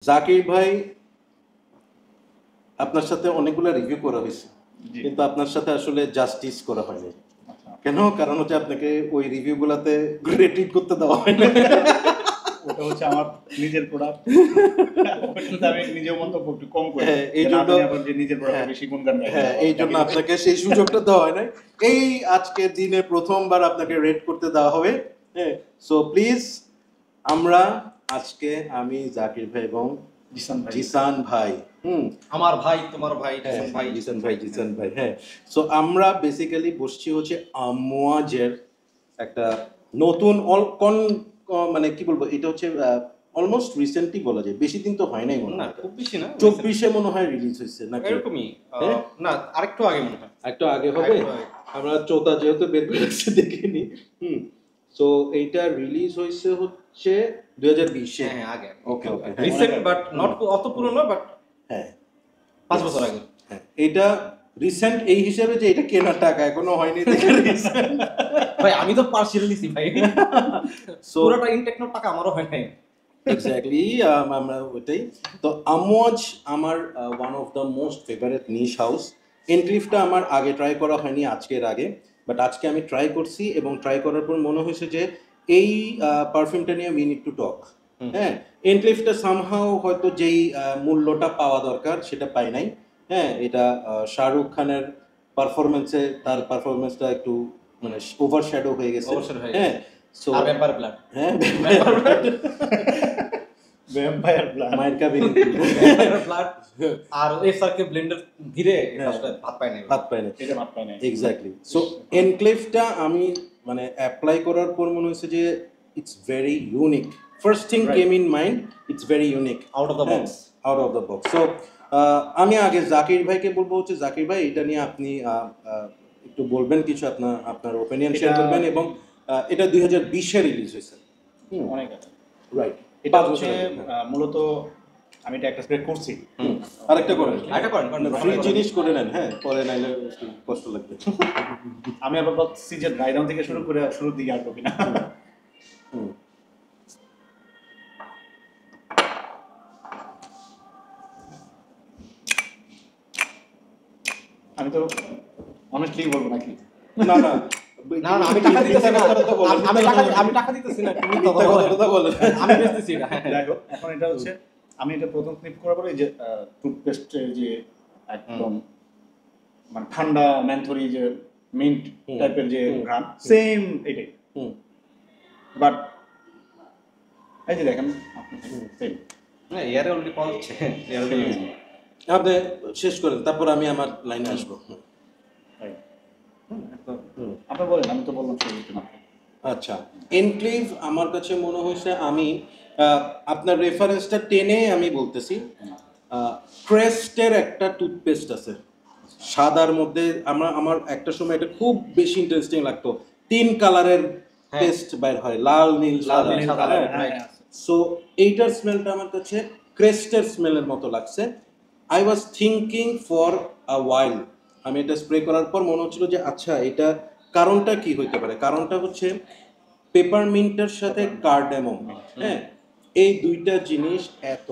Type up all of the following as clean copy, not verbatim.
জাকির ভাই, আপনার সাথে অনেকগুলো রিভিউ করা হয়েছে, কিন্তু আপনার সাথে আসলে জাস্টিস করা হয়নি। কেন? কারণ হচ্ছে আপনাকে ওই রিভিউগুলোতে রেটিং করতে দেওয়া হয় না। ওটা হচ্ছে আমার নিজের প্রোডাক্ট, আমি নিজেও মন্তব্য একটু কম করি। এই জন্য আবার যে নিজের প্রোডাক্ট বেশি গুণগান গাই। এই জন্য আপনাকে সেই সুযোগটা দেওয়া হয় নাই। এই আজকের দিনে প্রথমবার আপনাকে রেট করতে দেওয়া হবে। হ্যাঁ, সো প্লিজ আমরা আজকে আমি জাকির ভাই এবং জিসান ভাই, আমার ভাই তোমার ভাই জিসান ভাই, হ্যাঁ, সো আমরা বেসিক্যালি বসছি হচ্ছে আমওয়াজের একটা নতুন মানে কি বলবো, এটা হচ্ছে অলমোস্ট রিসেন্টলি বলা যায়, বেশি দিন তো হয় নাই মনে হয়, খুব বেশি না, 24-এ মনে হয় রিলিজ হয়েছে না এরকমই না, আরেকটু আগে মনে হয়, একটু আগে হবে। আমরা চৌথা যেহেতু বের করে রাখছি দেখিনি। সো এইটা রিলিজ হয়েছে হচ্ছে 2020-এ। হ্যাঁ আগে, ওকে ওকে, রিসেন্ট বাট নট অত পুরনো, বাট হ্যাঁ 5 বছর আগে। হ্যাঁ, এটা রিসেন্ট এই হিসাবে যে এটা কেনার টাকা এখনো হয়নি দেখে রিসেন্ট। ভাই আমি তো পার্সিয়াল নিছি ভাই, সো পুরোটা ইনটেকনোর টাকা আমারও হয় নাই। এক্স্যাক্টলি, আমরা ওইটাই তো। আমওয়াজ আমার one of the most favourite নিশ হাউস। এনক্লিফটা আমার আগে ট্রাই করা হয়নি আজকের আগে, বাট আজকে আমি ট্রাই করছি এবং ট্রাই করার পর মনে হয়েছে যে এই পারফিউমটা নিয়ে উই নিড টু টক। হ্যাঁ, এনক্লিফটা সামহাও হয়তো যেই মূল্যটা পাওয়া দরকার সেটা পাই নাই। হ্যাঁ, এটা শাহরুখ খানের পারফরমেন্সে, তার পারফরমেন্সটা একটু মানে ওভারশ্যাডো হয়ে গেছে। হ্যাঁ, সো ভ্যাম্পায়ার ব্লাড, হ্যাঁ ভ্যাম্পায়ার ব্লাড, মাইরকা বেরিয়ে ভ্যাম্পায়ার ব্লাড আর এসআরকে ব্লেন্ডার ধীরে ভাত পায় না, এটা ভাত পায় না। এক্স্যাক্টলি। সো এনক্লেভটা আমি মানে অ্যাপ্লাই করার পর মনে হয়েছে যে it's very unique. First thing came in mind, it's very unique, out of the box. So আমি আগে জাকির ভাইকে বলবো হচ্ছে, জাকির ভাই এটা নিয়ে আপনি একটু বলবেন কিছু, আপনার ওপিনিয়ন শেয়ার করবেন। এবং এটা 2020-এ রিলিজ হয়েছে। অনেক আছে, রাইট। এটা হচ্ছে মূলত আমি এটা একটা স্প্রে করছি। আরেকটা করেন, ফ্রি করেন, জিনিস করে নেন, হ্যাঁ, পরে নাইলে কষ্ট লাগবে। আমি আবার বলছি যে ড্রাই ডাউন থেকে শুরু করে শুরুর দিকে আর করবি না। আমি তো অনেস্টলি বলবো নাকি, না না না না, আমি টাকা দিতেছি না, আমি টাকা দিতেছি না, তুমি তো বলেন, আমি বেচতেছি না। দেখো এখন এটা হচ্ছে, আমি এটা প্রথম ক্লিপ করার পরে যে টুথপেস্টের যে একদম মানে ঠান্ডা ম্যানথরি যে মিন্ট টাইপের যে ঘ্রাণ, সেম এটাই। বাট এই যে দেখেন সেম, না এয়ারে অলরেডি পাওয়া যাচ্ছে, আপনি শেষ করেন, তারপর আমি আমার লাইনে আসবো। আপনি বলেন, আমি তো বললাম শুরুতে না। আচ্ছা, এনক্লেভ আমার কাছে মনে হয়েছে, আমি আপনার রেফারেন্সটা টেনে আমি বলতেছি, ক্রেস্টের একটা টুথপেস্ট আছে সাদার মধ্যে, আমার একটা সময় এটা খুব বেশি ইন্টারেস্টিং লাগতো, 3 কালারের পেস্ট বাইর হয়, লাল নীল সাদা। সো এইটার স্মেলটা আমার কাছে ক্রেস্টের স্মেলের মতো লাগছে। I was thinking for a while, আমি এটা স্প্রে করার পর মনে হচ্ছিল যে আচ্ছা এটা কারণটা কি হইতে পারে। কারণটা হচ্ছে পেপারমিন্টের সাথে কার্ডামম, হ্যাঁ, এই দুইটা জিনিস এত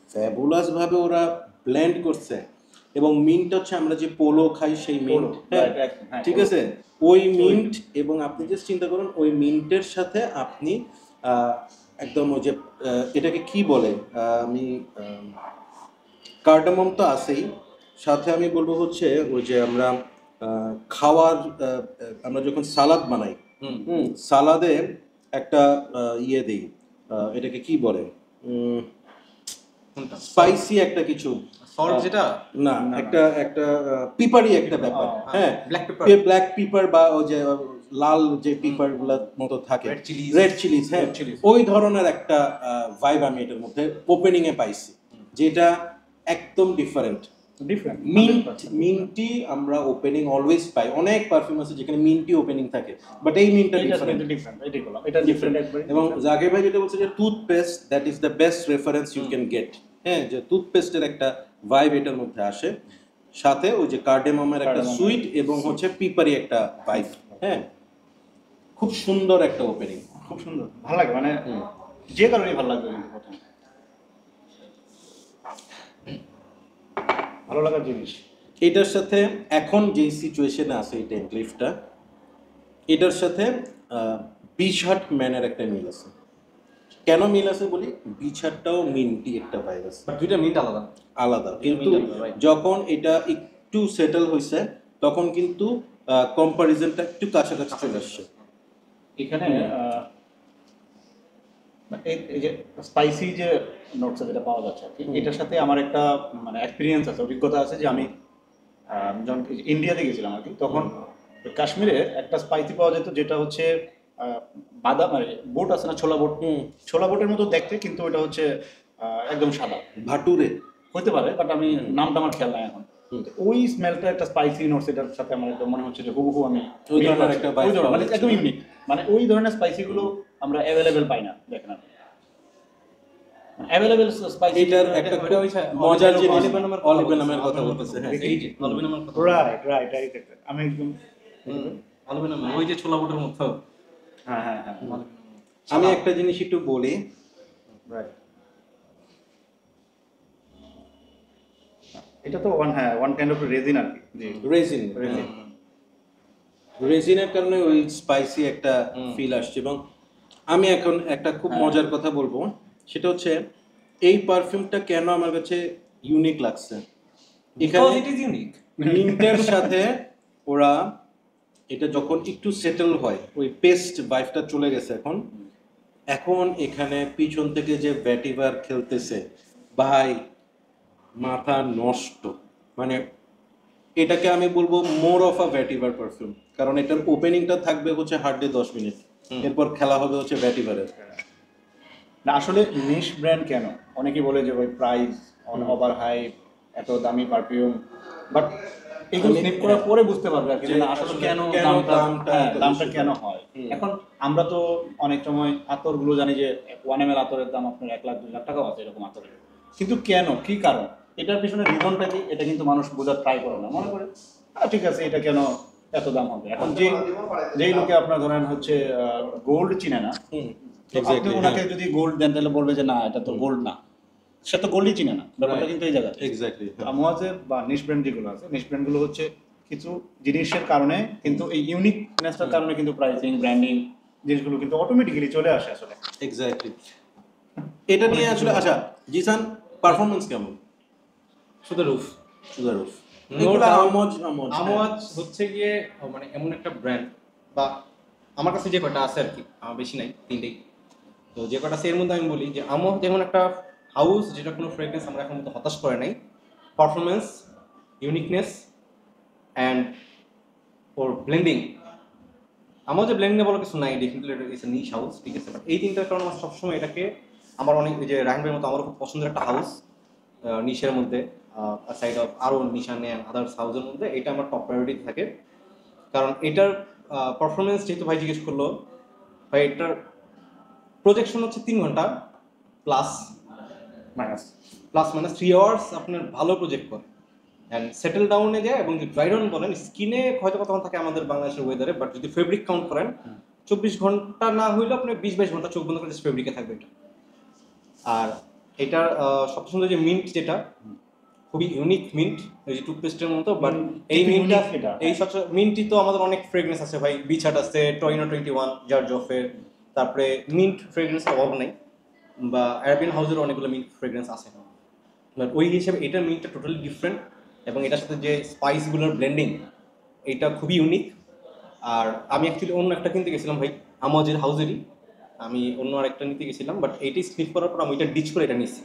ফ্যাবুলাস ভাবে ওরা ব্লেন্ড করছে। এবং মিন্ট হচ্ছে আমরা যে পোলো খাই সেই মিন্ট, ঠিক আছে, ওই মিন্ট। এবং আপনি জাস্ট চিন্তা করুন, ওই মিন্টের সাথে আপনি একদম ওই যে এটাকে কি বলে, আমি কার্ডামম তো আছেই, সাথে আমি বলবো হচ্ছে ওই যে আমরা খাওয়ার, আমরা যখন সালাদ বানাই, সালাদে একটা ইয়ে দিই, এটাকে কি বলে, স্পাইসি একটা কিছু, সল্ট যেটা না, একটা পিপারি একটা ব্যাপার, হ্যাঁ, ব্ল্যাক পিপার বা ওই যে লাল যে পিপার গুলার মতো থাকে, রেড চিলিজ, হ্যাঁ, ওই ধরনের একটা ভাইব আমি এটার মধ্যে ওপেনিং এ পাইছি, যেটা একদম ডিফারেন্ট। মিন্টি আমরা ওপেনিং অলওয়েজ পাই, অনেক পারফিউম আছে যেখানে মিন্টি ওপেনিং থাকে, বাট এই মিন্টটা ডিফারেন্ট। এবং জাকির ভাই যেটা বলছে যে toothpaste, that is the best reference you can get. হ্যাঁ, যে টুথপেস্টের একটা ভাইব এটার মধ্যে আসে, সাথে ওই যে কার্ডামমের একটা সুইট এবং হচ্ছে পিপারি একটা ভাইব। হ্যাঁ, খুব সুন্দর একটা ওপেনিং, খুব সুন্দর, ভালো লাগে, মানে যে কারণেই ভালো লাগবে। কিন্তু প্রথম ভালো লাগার জিনিস। এটার সাথে এখন যেই সিচুয়েশনে আছে এই টেনক্লিফটা, এটার সাথে বিচ হাট ম্যানের একটা মিল আছে। কেন মিল আছে বলি, বিচ হাটটাও মিন্টি একটা ভাইরাস, বাট দুইটা মিন্ট আলাদা। আলাদা, কিন্তু মিন্ট আলাদা, right? যখন এটা একটু সেটেল হয়েছে তখন কিন্তু কম্পারিজনটা একটু কাছাকাছি চলে আসছে। এখানে এই যে স্পাইসি যে নোটস যেটা পাওয়া যাচ্ছে আর কি, এটার সাথে আমার একটা মানে এক্সপিরিয়েন্স আছে, অভিজ্ঞতা আছে যে আমি যখন ইন্ডিয়াতে গেছিলাম আর কি, তখন কাশ্মীরে একটা স্পাইসি পাওয়া যেত যেটা হচ্ছে বাদাম, মানে বোট আছে না, ছোলা বোট, ছোলা বোটের মতো দেখতে, কিন্তু ওটা হচ্ছে একদম সাদা। ভাটুরে হতে পারে, বাট আমি নামটা আমার খেয়াল নাই এখন। ওই স্মেলটা একটা স্পাইসি নোটস, এটার সাথে আমার একদম মনে হচ্ছে যে হুবহু আমি ওই ধরনের একটা vibe পাওয়া মানে যাচ্ছে। একদম ইউনিক, মানে ওই ধরনের স্পাইসি গুলো আমরা অ্যাভেলেবেল পাই না, দেখেন আপনি অ্যাভেলেবেল স্পাইসি। এটার একটা ওটা খুব হচ্ছে মজার জিনিস, অলিভের নামের কথা অলিভের বলতেছে, নামের কথা অলিভের বলতেছে, নামের হ্যাঁ। কথা। এই যে অলিভের নামের কথা। রাইট রাইট রাইট, আমি একদম অলিভের নাম, ওই যে ছোলা বুটের মতো। হ্যাঁ হ্যাঁ হ্যাঁ আমি একটা জিনিস একটু বলি, রাইট। এটা তো ওয়ান কাইন্ড অফ রেজিন আর কি। জি, রেজিন, রেজিনের কারণে ওই স্পাইসি একটা ফিল আসছে। এবং আমি এখন একটা খুব মজার কথা বলবো, সেটা হচ্ছে এই পারফিউমটা কেন আমার কাছে ইউনিক লাগছে। Because it is unique. মিন্টের সাথে ওরা এটা যখন একটু সেটেল হয়, ওই পেস্ট ভাইবটা চলে গেছে এখন। এখন এখানে পিছন থেকে যে ভ্যাটিভার খেলতেছে ভাই, মাথা নষ্ট। মানে এটাকে আমি বলবো মোর অফ আ ভ্যাটিভার পারফিউম, কারণ এটার ওপেনিংটা থাকবে হচ্ছে হার্ডলি 10 মিনিট, এরপর খেলা হবে হচ্ছে ভ্যাটিভারের। না আসলে নিশ ব্র্যান্ড কেন, অনেকেই বলে যে ওই প্রাইস ওভার হাই, এত দামি পারফিউম, বাট এগুলো স্নিপ করার পরে বুঝতে পারবে আর কি, যে না আসলে কেন দামটা কেন হয়। এখন আমরা তো অনেক সময় আতরগুলো জানি যে 1 ml আতরের দাম আপনার 1 লাখ 2 লাখ টাকাও আছে এরকম আতরের, কিন্তু কেন, কি কারণ, এটার পিছনে রিজনটা কি, এটা কিন্তু মানুষ বোঝার ট্রাই করে না, মনে করে ঠিক আছে এটা কেন এত দাম হবে। এখন যেই লোকে আপনার ধরেন হচ্ছে গোল্ড চিনে না, আপনি ওনাকে যদি গোল্ড দেন তাহলে বলবে যে না এটা তো গোল্ড না, সে তো গোল্ডই চিনে না। ব্যাপারটা কিন্তু এই জায়গায় এক্স্যাক্টলি। আমাদের বা নিশ ব্র্যান্ড যেগুলো আছে, নিশ ব্র্যান্ডগুলো হচ্ছে কিছু জিনিসের কারণে, কিন্তু এই ইউনিকনেসটার কারণে কিন্তু প্রাইসিং, ব্র্যান্ডিং জিনিসগুলো কিন্তু অটোমেটিক্যালি চলে আসে আসলে। এক্স্যাক্টলি। এটা নিয়ে আসলে আচ্ছা জিসান পারফরম্যান্স কেমন? শুধু রুফ। সুদারুফ No এগুলো doubt. আমজ হচ্ছে গিয়ে মানে এমন একটা ব্র্যান্ড, বা আমার কাছে যে কটা আছে আর কি, আমার বেশি নাই, 3টেই। তো যে কটা আছে এর মধ্যে আমি বলি যে আমো যেমন একটা হাউস যেটা কোনো ফ্রেগরেন্স আমরা এখন মতো হতাশ করে নাই, performance, uniqueness and or blending. আমার যে ব্লেন্ডিং বলা কিছু নাই, definitely it's a niche house, ঠিক আছে, বাট এই তিনটার কারণে আমার সবসময় এটাকে আমার অনেক, ওই যে রাহিমের মতো আমারও খুব পছন্দের একটা হাউস নিশের মধ্যে, সাইড অফ আরও নিশান অ্যান্ড আদার্স হাউসের মধ্যে এটা আমার টপ প্রায়োরিটি থাকে। কারণ এটার পারফরমেন্স, যেহেতু ভাই জিজ্ঞেস করলো, ভাই এটার প্রজেকশন হচ্ছে 3 ঘন্টা প্লাস মাইনাস 3 আওয়ার্স আপনার ভালো প্রজেক্ট করে, অ্যান্ড সেটেল ডাউনে যায়। এবং যদি ড্রাই ডাউন বলেন, স্কিনে হয়তো কতক্ষণ থাকে আমাদের বাংলাদেশের ওয়েদারে, বাট যদি ফেব্রিক কাউন্ট করেন 24 ঘন্টা না হইলে আপনি 20-22 ঘন্টা চোখ বন্ধ করে ফেব্রিকে থাকবে এটা। আর এটার সবচেয়ে সুন্দর যে মিন্ট, যেটা খুবই ইউনিক মিন্ট, ওই যে টুথপেস্টের মতো, বাট এই মিন্টটা, এই মিন্টই তো আমাদের অনেক ফ্রেগরেন্স আছে ভাই, বিছাট আছে, টয়নো 21, জর্জ অফের, তারপরে মিন্ট ফ্রেগরেন্সের অভাব নেই, বা অ্যারাবিয়ান হাউসের অনেকগুলো মিন্ট ফ্রেগরেন্স আছে। বাট ওই হিসেবে এটার মিন্টটা টোটালি ডিফারেন্ট, এবং এটার সাথে যে স্পাইসগুলোর ব্লেন্ডিং এটা খুবই ইউনিক। আর আমি অ্যাকচুয়ালি অন্য একটা কিনতে গেছিলাম ভাই, আমাদের হাউসেরই, আমি অন্য আরেকটা নিতে গেছিলাম, বাট এইটাই স্নিফ করার পর আমি ওইটা ডিচ করে এটা নিচ্ছি,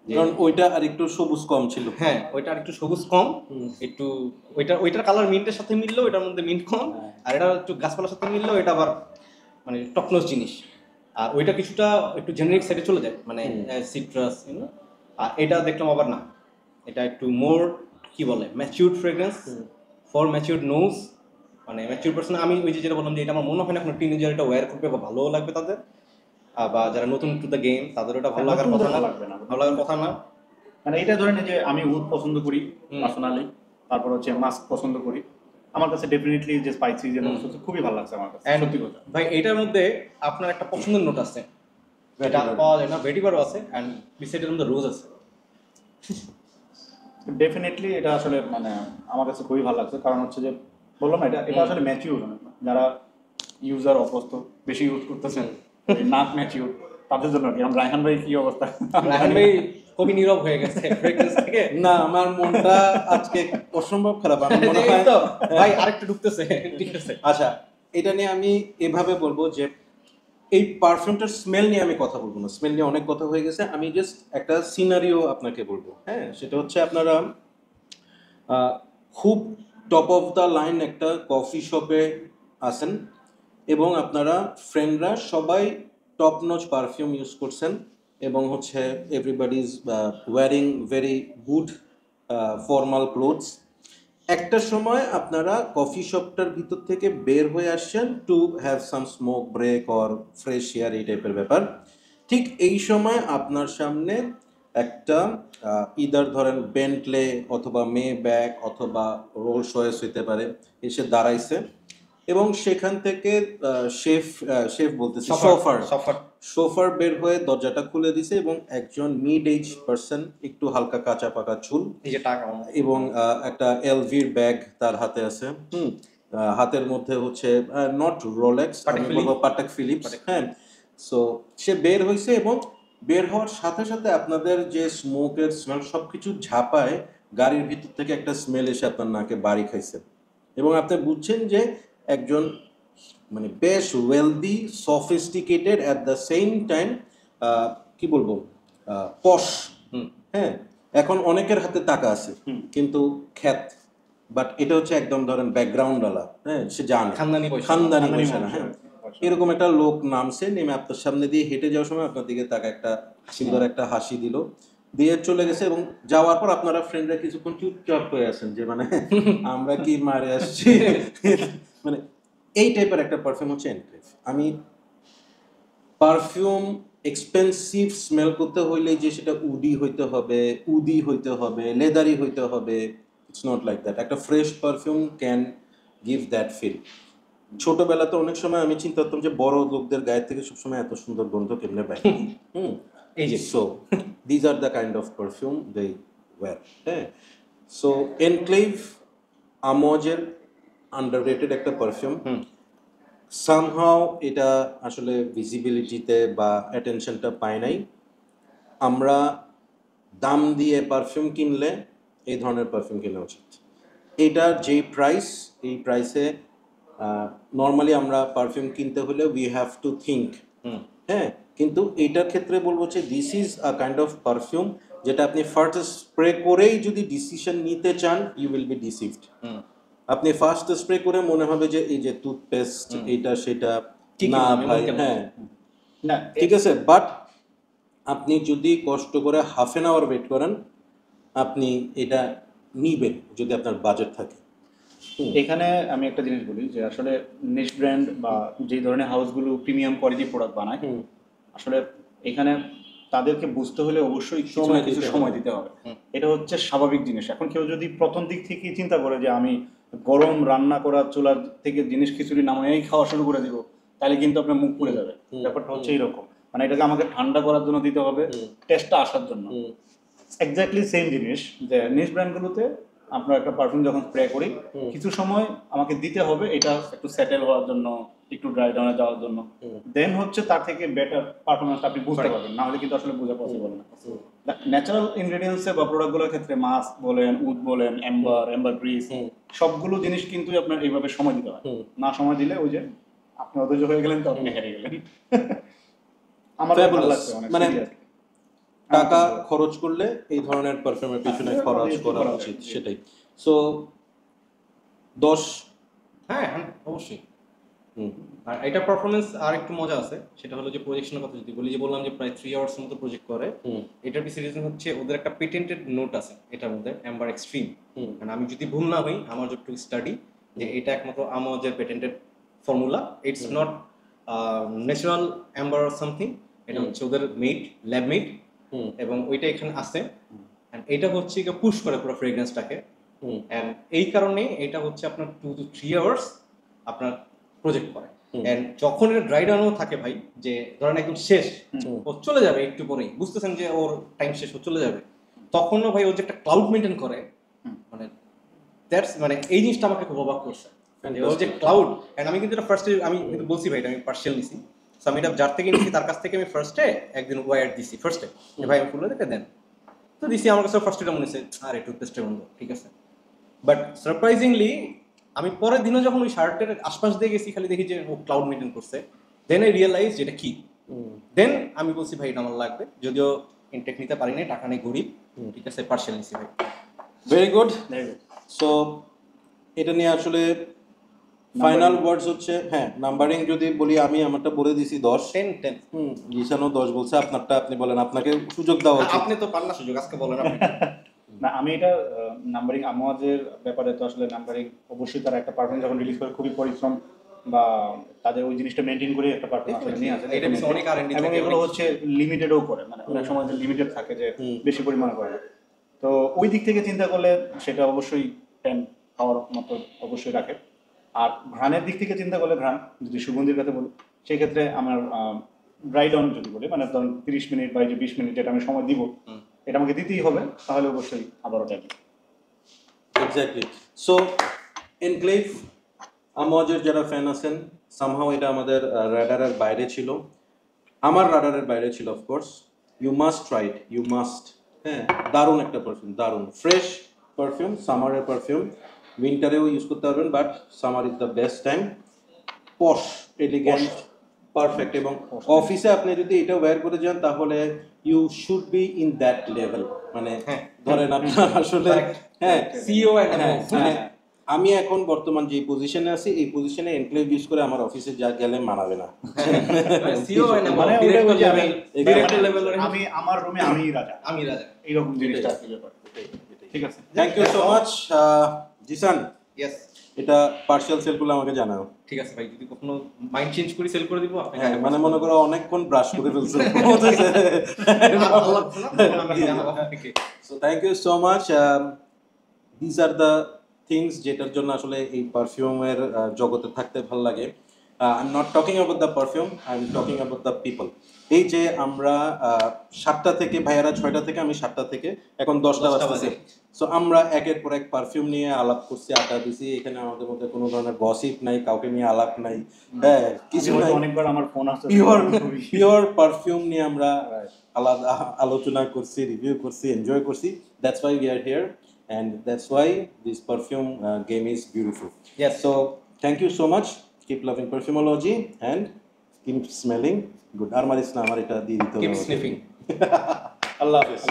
কারণ ওইটা আর একটু সবুজ কম ছিল। হ্যাঁ ওইটা আর একটু সবুজ কম, একটু ওইটার কালার মিন্টের সাথে মিললো, এটার মধ্যে মিন্ট কম, আর এটা একটু গাছপালার সাথে মিললো, এটা আবার মানে টকনস জিনিস। আর ওইটা কিছুটা একটু জেনারিক সাইডে চলে যায়, মানে সিট্রাস, আর এটা দেখলাম আবার না, এটা একটু মোর কি বলে matured fragrance for matured nose, মানে ম্যাচিউর পার্সন। আমি ওই যে যেটা বললাম যে এটা আমার মনে হয় না কোনো টিনেজার এটা ওয়্যার করবে বা ভালোও লাগবে তাদের, বা যারা নতুন টু দ্য গেম তাদের ওটা ভালো লাগার কথা না, ভালো লাগার কথা না। মানে এটা ধরেন যে আমি উড পছন্দ করি পার্সোনালি, তারপর হচ্ছে মাস্ক পছন্দ করি, আমার কাছে ডেফিনেটলি যে স্পাইসি যে নোটস হচ্ছে খুবই ভালো লাগছে আমার কাছে, সত্যি কথা। ভাই এটার মধ্যে আপনার একটা পছন্দের নোট আছে, এটা পাওয়া যায় না, ভেটিভারও আছে, অ্যান্ড বিসাইডের মধ্যে রোজ আছে। ডেফিনেটলি এটা আসলে মানে আমার কাছে খুবই ভালো লাগছে, কারণ হচ্ছে যে বললাম না, এটা এটা আসলে ম্যাচিউর। যারা ইউজার অভ্যস্ত বেশি ইউজ করতেছেন, নাক ম্যাচিউর, তাদের জন্য আর কি। আমার রায়হান ভাই কি অবস্থা? রায়হান ভাই খুবই নীরব হয়ে গেছে ফ্রেগনেন্স থেকে। না, আমার মনটা আজকে অসম্ভব খারাপ। আমার মনে এই হয় তো ভাই আরেকটু ঢুকতেছে, ঠিক আছে। আচ্ছা, এটা নিয়ে আমি এভাবে বলবো যে এই পারফিউমটার স্মেল নিয়ে আমি কথা বলবো না, স্মেল নিয়ে অনেক কথা হয়ে গেছে। আমি জাস্ট একটা সিনারিও আপনাকে বলবো। হ্যাঁ, সেটা হচ্ছে আপনারা খুব টপ অফ দ্য লাইন একটা কফি শপে আসেন এবং আপনারা ফ্রেন্ডরা সবাই টপ নচ পারফিউম ইউজ করছেন এবং হচ্ছে everybody is wearing very good formal clothes. একটা সময় আপনারা কফি শপটার ভিতর থেকে বের হয়ে আসছেন to have some smoke break or fresh air, এই টাইপের ব্যাপার। ঠিক এই সময় আপনার সামনে একটা ইদার ধরেন বেন্টলে অথবা মে ব্যাগ অথবা রোলস রয়েস হইতে পারে, এসে দাঁড়াইছে এবং সেখান থেকে শেফ বলতেছে সোফার বের হয়ে দরজাটা খুলে দিছে এবং একজন মিড এজ পার্সন, একটু হালকা কাঁচা পাকা চুল এই যে টাকা এবং একটা এলভির ব্যাগ তার হাতে আছে। হাতের মধ্যে হচ্ছে নট রোলেক্স, আমি বলবো পাটেক ফিলিপস। হ্যাঁ, সো সে বের হয়েছে এবং বের হওয়ার সাথে সাথে আপনাদের যে স্মোকের স্মেল সবকিছু ঝাঁপায় গাড়ির ভিতর থেকে একটা স্মেল এসে আপনার নাকে বাড়ি খাইছে এবং আপনি বুঝছেন যে একজন মানে বেশ wealthy, sophisticated, at the same time কি বলবো পশ। হ্যাঁ, এখন অনেকের হাতে টাকা আছে কিন্তু খ্যাত, বাট এটা হচ্ছে একদম ধরেন ব্যাকগ্রাউন্ডওয়ালা। হ্যাঁ, সে জানে খানদানি পয়সা না। হ্যাঁ, এরকম একটা লোক নামছে, নেমে আপনার সামনে দিয়ে হেঁটে যাওয়ার সময় আপনার দিকে তাকে একটা সুন্দর একটা হাসি দিল, দিয়ে চলে গেছে এবং যাওয়ার পর আপনারা ফ্রেন্ডরা কিছুক্ষণ চুপচাপ হয়ে আছেন যে মানে আমরা কি মারে আসছি। মানে এই টাইপের একটা পারফিউম হচ্ছে এনক্লেভ। আমি পারফিউম এক্সপেন্সিভ স্মেল করতে হইলে যে সেটা উডি হইতে হবে, লেদারি হইতে হবে, ইটস নট লাইক দ্যাট। একটা fresh perfume can give that feel. ছোটবেলাতে অনেক সময় আমি চিন্তা করতাম যে বড় লোকদের গায়ের থেকে সবসময় এত সুন্দর গন্ধ কেমনে পাই। এই যে so these are the kind of perfume they wear. হ্যাঁ, সো এনক্লেভ আমজের আন্ডাররেটেড একটা পারফিউম। সামহাও এটা আসলে ভিজিবিলিটিতে বা অ্যাটেনশনটা পায় নাই। আমরা দাম দিয়ে পারফিউম কিনলে এই ধরনের পারফিউম কেনা উচিত। এটার যে প্রাইস, এই প্রাইসে নর্মালি আমরা পারফিউম কিনতে হলে উই হ্যাভ টু থিঙ্ক। হ্যাঁ, কিন্তু এইটার ক্ষেত্রে বলবো যে this is a kind of perfume যেটা আপনি ফার্স্ট স্প্রে করেই যদি ডিসিশন নিতে চান, ইউ উইল বি ডিসিভড। আপনি ফার্স্ট স্প্রে করে মনে হবে যে এই যে টুথপেস্ট এইটা সেটা, না ভাই। হ্যাঁ, না ঠিক আছে, বাট আপনি যদি কষ্ট করে হাফ অ্যান আওয়ার ওয়েট করেন, আপনি এটা নিবেন যদি আপনার বাজেট থাকে। এখানে আমি একটা জিনিস বলি যে আসলে নিশ ব্র্যান্ড বা যে ধরনের হাউসগুলো প্রিমিয়াম কোয়ালিটি প্রোডাক্ট বানায়, আসলে এখানে তাদেরকে বুঝতে হলে অবশ্যই কিছু সময় দিতে হবে। এটা হচ্ছে স্বাভাবিক জিনিস। এখন কেউ যদি প্রথম দিক থেকে চিন্তা করে যে আমি গরম রান্না করা চুলার থেকে জিনিস খিচুড়ি নামিয়েই খাওয়া শুরু করে দিব, তাহলে কিন্তু আপনার মুখ পুড়ে যাবে। ব্যাপারটা হচ্ছে এইরকম, মানে এটাকে আমাকে ঠান্ডা করার জন্য দিতে হবে, টেস্টটা আসার জন্য। এক্স্যাক্টলি সেম জিনিস যে নিশ ব্র্যান্ডগুলোতে আপনার একটা পারফিউম যখন স্প্রে করি, কিছু সময় আমাকে দিতে হবে এটা একটু সেটেল হওয়ার জন্য, একটু ড্রাই ডাউনে যাওয়ার জন্য। দেন হচ্ছে তার থেকে বেটার পারফরমেন্স আপনি বুঝতে পারবেন, না হলে কিন্তু আসলে বোঝা পসিবল না। ন্যাচারাল ইনগ্রেডিয়েন্টসে বা প্রোডাক্টগুলোর ক্ষেত্রে মাস্ক বলেন, উড বলেন, এম্বার গ্রিস, সবগুলো জিনিস কিন্তু আপনার এইভাবে সময় দিতে হয়। না সময় দিলে ওই যে আপনি অধৈর্য হয়ে গেলেন, তো আপনি হেরে গেলেন। আমার ভালো লাগছে অনেক, মানে টাকা খরচ করলে এই ধরনের পারফিউমের পিছনে খরচ করা উচিত, সেটাই। সো 10। হ্যাঁ হ্যাঁ অবশ্যই। আর এটা পারফরমেন্স আর একটু মজা আছে, সেটা হলো যে প্রজেকশনের কথা যদি বলি, যে বললাম যে প্রায় 3 আওয়ার্স মতো প্রজেক্ট করে। এটার পিছনে রিজন হচ্ছে ওদের একটা পেটেন্টেড নোট আছে এটার মধ্যে, অ্যাম্বার এক্সট্রিম। মানে আমি যদি ভুল না হই, আমার যতটুকু স্টাডি, যে এটা একমাত্র আমাদের patented formula. It's not natural Amber or something, এটা হচ্ছে ওদের মেড, ল্যাব মেড, এবং ওইটা এখানে আছে। এন্ড এটা হচ্ছে কি পুশ করে পুরো ফ্রেগ্রেন্সটাকে। এন্ড এই কারণে এটা হচ্ছে আপনার 2 to 3 আওয়ার্স আপনার প্রজেক্ট করে। এন্ড যখন এটা ড্রাই ডাউনও থাকে ভাই, যে ধরেন একদম শেষ, ও চলে যাবে একটু পরেই, বুঝতেছেন যে ওর টাইম শেষ, ও চলে যাবে, তখনও ভাই ও যে একটা ক্লাউড মেনটেন করে, মানে দ্যাটস মানে এই জিনিসটা আমাকে খুব অবাক করছে। ও যে ক্লাউড, এন্ড আমি কিন্তু এটা ফার্স্টে আমি কিন্তু বলছি ভাই এটা আমি পার্সিয়াল নিছি। সো আমি এটা যার থেকে নিছি তার কাছ থেকে আমি ফার্স্টে একদিন ওয়ার দিছি ফার্স্টে, ভাই আমি খুলে দেখে দেন, তো দিছি। আমার কাছে ফার্স্ট এটা মনে হচ্ছে আরে টুথপেস্টের বন্ধ, ঠিক আছে। বাট সারপ্রাইজিংলি আমি পরের দিনও যখন ওই শার্টের আশপাশ দিয়ে গেছি খালি দেখি যে ও ক্লাউড মেনটেন করছে, দেন আই রিয়েলাইজ যেটা কি। দেন আমি বলছি ভাই এটা আমার লাগবে, যদিও ইনটেক নিতে পারি নাই, টাকা নেই, গরিব, ঠিক আছে, পার্সিয়াল নিছি ভাই। Very good. সো এটা নিয়ে আসলে ফাইনাল ওয়ার্ডস হচ্ছে, হ্যাঁ নাম্বারিং যদি বলি আমি আমারটা বলে দিছি 10 10 জিসানও 10 বলছে, আপনারটা আপনি বলেন, আপনাকে সুযোগ দেওয়া উচিত। আপনি তো পান না সুযোগ, আজকে বলেন আপনি। না আমি এটা নাম্বারিং আমাদের ব্যাপারে তো আসলে নাম্বারিং অবশ্যই তারা একটা পারফরমেন্স যখন রিলিজ করে খুবই পরিশ্রম বা তাদের ওই জিনিসটা মেনটেন করে একটা পারফরমেন্স নিয়ে আসে। এটা পিছনে অনেক R&D এবং থাকে, এগুলো হচ্ছে লিমিটেডও করে, মানে অনেক সময় লিমিটেড থাকে যে বেশি পরিমাণে করে না। তো ওই দিক থেকে চিন্তা করলে সেটা অবশ্যই 10 পাওয়ার মতো অবশ্যই রাখে। আর ঘ্রাণের দিক থেকে চিন্তা করলে ঘ্রাণ যদি সুগন্ধির কথা বলি, সেই ক্ষেত্রে আমার ড্রাই ডাউন যদি বলি, মানে ধরুন 30 মিনিট বা 20 মিনিট যেটা আমি সময় দিব, এটা আমাকে দিতেই হবে, তাহলে অবশ্যই আবারও যাবে। এক্স্যাক্টলি। সো এনক্লেভ আমাদের যারা ফ্যান আছেন, সামহাও এটা আমাদের রাডারের বাইরে ছিল, আমার রাডারের বাইরে ছিল of course. You must try it, you must. হ্যাঁ, দারুণ একটা পারফিউম, দারুণ ফ্রেশ পারফিউম, সামারের পারফিউম। উইন্টারেও ইউজ করতে পারবেন, but summer is the best time. Posh, elegant, perfect. এবং অফিসে আপনি যদি এটা ওয়্যার করে যান তাহলে you should be in that level. মানে ধরেন আপনার আসলে হ্যাঁ সিইও মানে আমি এখন বর্তমান যে পজিশনে আছি, এই পজিশনে এনক্লেভ ইউজ করে আমার অফিসে যা গেলে মানাবে না। সিইও মানে ডিরেক্টর ওটা লেভেল, ডিরেক্টর লেভেলের আমি আমার রুমে আমিই রাজা, আমি রাজা। এইরকম জিনিসটা আছে ব্যাপার। ঠিক আছে, thank you so much Zisan. Yes, এটা পার্সিয়াল সেলগুলো আমাকে জানাও। ঠিক আছে ভাই, যদি কখনো মাইন্ড চেঞ্জ করি সেল করে দিব আপনাকে। হ্যাঁ, মানে মনে করো অনেকক্ষণ ব্রাশ করে ফেলছো। So thank you so much. This are the things যেটার জন্য আসলে এই পারফিউমের জগতে থাকতে ভালো লাগে। I am not talking about the perfume, I am talking about the people. এই যে আমরা 7টা থেকে, ভাইয়ারা 6টা থেকে, আমি 7টা থেকে, এখন 10টা বাজতেছে। সো আমরা একের পর এক পারফিউম নিয়ে আলাপ করছি, আড্ডা দিছি। এখানে আমাদের মধ্যে কোনো ধরনের গসিপ নাই, কাউকে নিয়ে আলাপ নাই, হ্যাঁ কিছু নাই। অনেকবার আমার ফোন আসছে, পিওর পারফিউম নিয়ে আমরা আলাদা আলোচনা করছি, রিভিউ করছি, এনজয় করছি। That's why we are here, and that's why this perfume game is beautiful. Yes. So thank you so much. Keep loving perfumology and keep smelling good. Ar maris na amar eta diye dite Keep hobe. sniffing. Allah Hafiz.